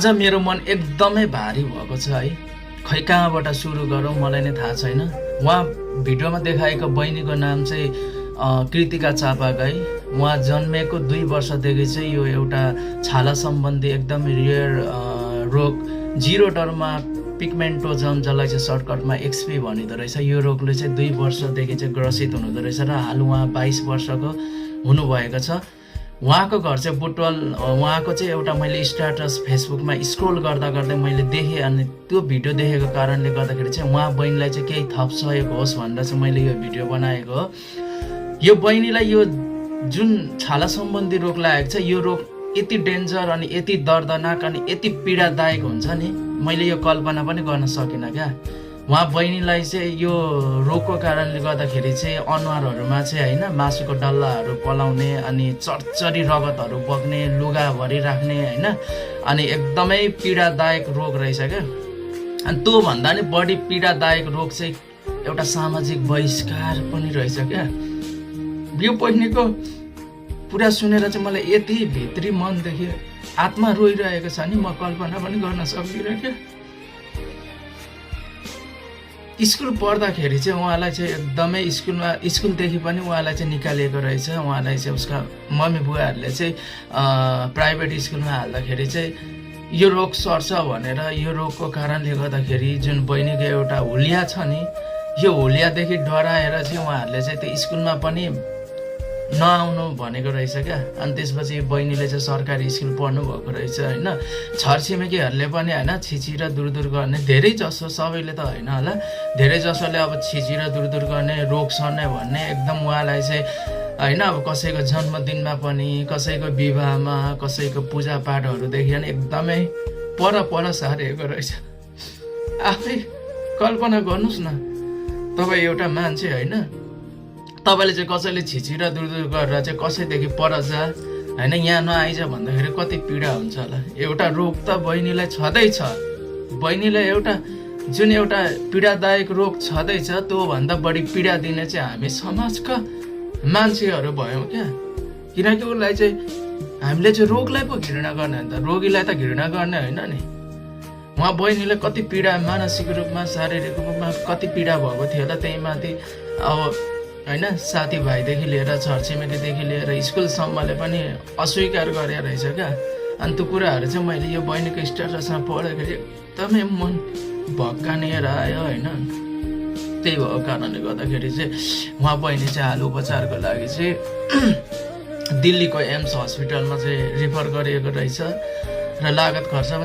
आज मेरो मन एकदमै भारी भएको छ है। खै कहाँबाट सुरु गरौँ मलाई नै थाहा छैन। उहाँ भिडियोमा देखाएको बहिनीको नाम चाहिँ कृतिका चापागाई। उहाँ जन्मेको 2 वर्षदेखि चाहिँ यो एउटा छाला सम्बन्धी एकदम रियर रोग जीरो डरमा पिगमेन्टोजम, जसलाई चाहिँ सर्टकटमा एक्सपी भनिँदो रहेछ, यो रोगले चाहिँ 2 वर्षदेखि चाहिँ ग्रसित हुनुहुँदो रहेछ र हाल उहाँ 22 वर्षको हुनुभएको छ। उहाँको घर चाहिँ बुटवल। उहाँको चाहिँ एउटा मैले स्ट्याटस फेसबुकमा स्क्रोल गर्दा गर्दै मैले देखेँ अनि त्यो भिडियो देखेको कारणले गर्दाखेरि चाहिँ उहाँ बहिनीलाई चाहिँ केही थप सहयोग होस् भनेर चाहिँ मैले यो भिडियो बनाएको हो। यो बहिनीलाई यो जुन छाला सम्बन्धी रोग लागेको छ, यो रोग यति डेन्जर अनि यति दर्दनाक अनि यति पीडादायक हुन्छ नि, मैले यो कल्पना पनि गर्न सकिनँ क्या। उहाँ बहिनीलाई चाहिँ यो रोगको कारणले गर्दाखेरि चाहिँ अनुहारहरूमा चाहिँ होइन मासुको डल्लाहरू पलाउने अनि चरचरी रगतहरू बग्ने, लुगाभरि राख्ने होइन, अनि एकदमै पीडादायक रोग रहेछ क्या। अनि त्योभन्दा नि बढी पीडादायक रोग चाहिँ एउटा सामाजिक बहिष्कार पनि रहेछ क्या। यो बहिनीको पुरा सुनेर चाहिँ मलाई यति भित्री मनदेखि आत्मा रोइरहेको छ नि, म कल्पना पनि गर्न सक्दिनँ क्या। स्कुल पढ्दाखेरि चाहिँ उहाँलाई चाहिँ एकदमै स्कुलदेखि पनि उहाँलाई चाहिँ निकालिएको रहेछ। उहाँलाई चाहिँ उसका मम्मी बुवाहरूले चाहिँ प्राइभेट स्कुलमा हाल्दाखेरि चाहिँ यो रोग सर्छ भनेर, यो रोगको कारणले गर्दाखेरि जुन बहिनीको एउटा हुलिया छ नि, यो हुलियादेखि डराएर चाहिँ उहाँहरूले चाहिँ त्यो स्कुलमा पनि नआउनु भनेको रहेछ क्या। अनि त्यसपछि बहिनीले चाहिँ सरकारी स्कुल पढ्नु भएको रहेछ होइन। छरछिमेकीहरूले पनि होइन छिची र दुरदुर गर्ने, धेरै जसो, सबैले त होइन होला, धेरै जसोले अब छिची र दुरदुर गर्ने, रोग सर्ने भन्ने एकदम उहाँलाई चाहिँ होइन, अब कसैको जन्मदिनमा पनि, कसैको विवाहमा, कसैको पूजापाठहरूदेखि एकदमै पर सारेको रहेछ। आफै कल्पना गर्नुहोस् न, तपाईँ एउटा मान्छे होइन, तपाईँले चाहिँ कसैले छिची र दुरदुर गरेर चाहिँ कसैदेखि पर जा होइन, यहाँ नआइज भन्दाखेरि कति पीडा हुन्छ होला। एउटा रोग त बहिनीलाई छँदैछ, बहिनीलाई एउटा जुन एउटा पीडादायक रोग छँदैछ, त्योभन्दा बढी पीडा दिने चाहिँ हामी समाजका मान्छेहरू भयौँ क्या। किनकि उसलाई चाहिँ हामीले चाहिँ रोगलाई पो घृणा गर्ने हो नि त, रोगीलाई त घृणा गर्ने होइन नि। उहाँ बहिनीलाई कति पीडा, मानसिक रूपमा, शारीरिक रूपमा कति पीडा भएको थियो होला। त्यही माथि अब होइन साथीभाइदेखि लिएर, छरछिमेकीदेखि लिएर, स्कुलसम्मले पनि अस्वीकार गरे रहेछ क्या। अनि त्यो कुराहरू चाहिँ मैले यो बहिनीको स्ट्याटसमा पढ्दाखेरि एकदमै मन भक्कानिएर आयो होइन। त्यही भएको कारणले गर्दाखेरि चाहिँ उहाँ बहिनी चाहिँ हाल उपचारको लागि चाहिँ दिल्लीको एम्स हस्पिटलमा चाहिँ रिफर गरिएको रहेछ र लागत खर्च